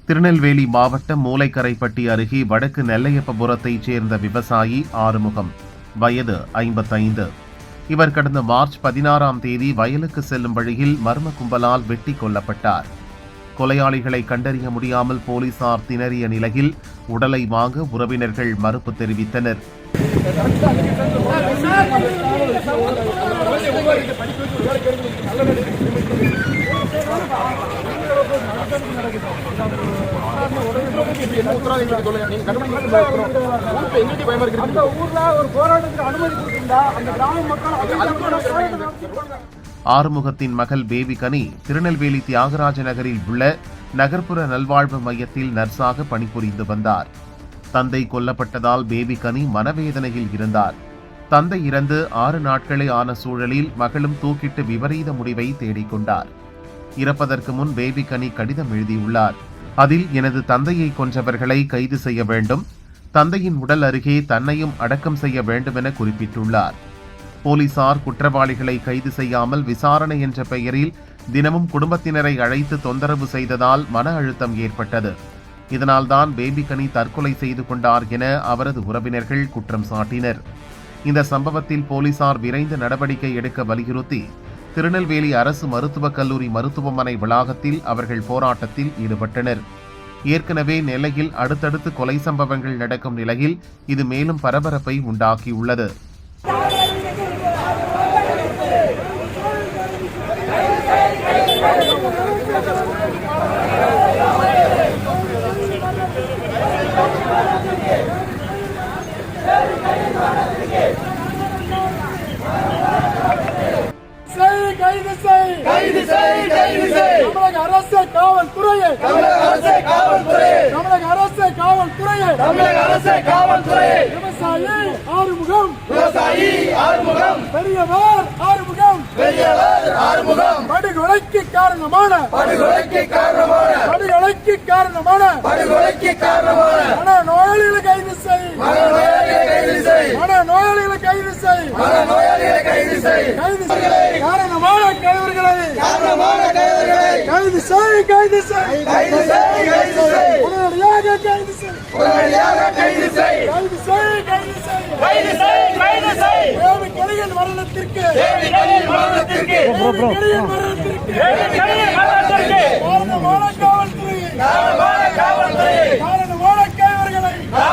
திருநெல்வேலி மாவட்டம் மூலைக்கரைப்பட்டி அருகே வடக்கு நெல்லையப்பபுரத்தைச் சேர்ந்த விவசாயி ஆறுமுகம், வயது 55. இவர் கடந்த மார்ச் 16ஆம் தேதி வயலுக்கு செல்லும் வழியில் மர்ம கும்பலால் வெட்டி கொல்லப்பட்டார். கொலையாளிகளை கண்டறிய முடியாமல் போலீசார் திணறிய நிலையில் உடலை வாங்க உறவினர்கள் மறுப்பு தெரிவித்தனர். ஆறுமுகத்தின் மகள் பேபிகனி திருநெல்வேலி தியாகராஜ நகரில் உள்ள நகர்ப்புற நல்வாழ்வு மையத்தில் நர்ஸாக பணிபுரிந்து வந்தார். தந்தை கொல்லப்பட்டதால் பேபிகனி மனவேதனையில் இருந்தார். தந்தை இறந்து 6 நாட்களே ஆன சூழலில் மகளும் தூக்கிட்டு விபரீத முடிவை தேடிக்கொண்டார். இறப்பதற்கு முன் பேபிகனி கடிதம் எழுதியுள்ளார். அதில் எனது தந்தையை கொன்றவர்களை கைது செய்ய வேண்டும், தந்தையின் உடல் அருகே தன்னையும் அடக்கம் செய்ய வேண்டும் என குறிப்பிட்டுள்ளார். போலீசார் குற்றவாளிகளை கைது செய்யாமல் விசாரணை என்ற பெயரில் தினமும் குடும்பத்தினரை அழைத்து தொந்தரவு செய்ததால் மன அழுத்தம் ஏற்பட்டது. இதனால்தான் பேபிகனி தற்கொலை செய்து கொண்டார் என அவரது உறவினர்கள் குற்றம் சாட்டினர். இந்த சம்பவத்தில் போலீசார் விரைந்து நடவடிக்கை எடுக்க வலியுறுத்தி திருநெல்வேலி அரசு மருத்துவக் கல்லூரி மருத்துவமனை வளாகத்தில் அவர்கள் போராட்டத்தில் ஈடுபட்டனர். ஏற்கனவே நெல்லையில் அடுத்தடுத்து கொலை சம்பவங்கள் நடக்கும் நிலையில் இது மேலும் பரபரப்பை உண்டாக்கியுள்ளது. படுகொலைக்கு காரணமான மனநோயாளிகளை கைது செய், மனநோயாளிகளை கைது செய், காரணமான கைவர்களை கைது செய், உடனடியாக கைது செய், பேபிகனியின் மரணத்திற்கு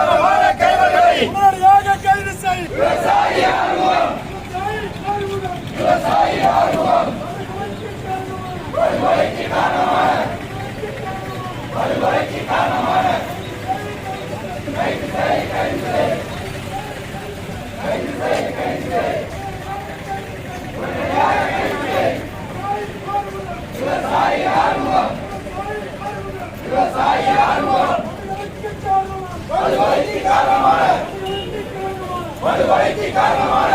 காரணமான கைவர்களை உடனடியாக கைது செய். காரணமான